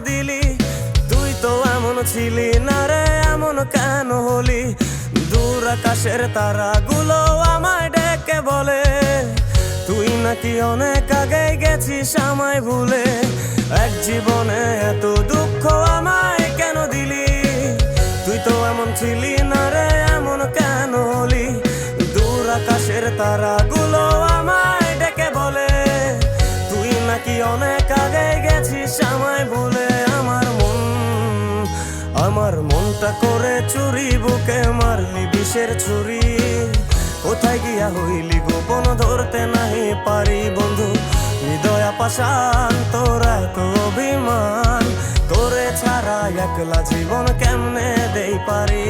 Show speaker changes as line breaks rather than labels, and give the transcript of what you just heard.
দিলি? তুই তো এমন ছিলি না রে, এমন কেন হলি? দূর আকাশের তারাগুলো আমায় ডেকে বলে তুই নাকি অনেক আগে গেছিস আমায় ভুলে। এক জীবনে এত দুঃখ আমায় কেন দিলি? তুই তো এমন ছিলি না রে, এমন কেন হলি? দূর আকাশের তারাগুলো আমায় ডেকে বলে তুই নাকি অনেক আগে গেছিস আমায় ভুলে। আমার মনটা করে চুরি, বুকে মারলি বিষের ছুরি। কোথায় গিয়া হইলি গোপন ধরতে নাহি পারি বন্ধু। হৃদয় পাষাণ তোর এত অভিমান, তোরে ছাড়া একলা জীবন কেমনে দেই পারি?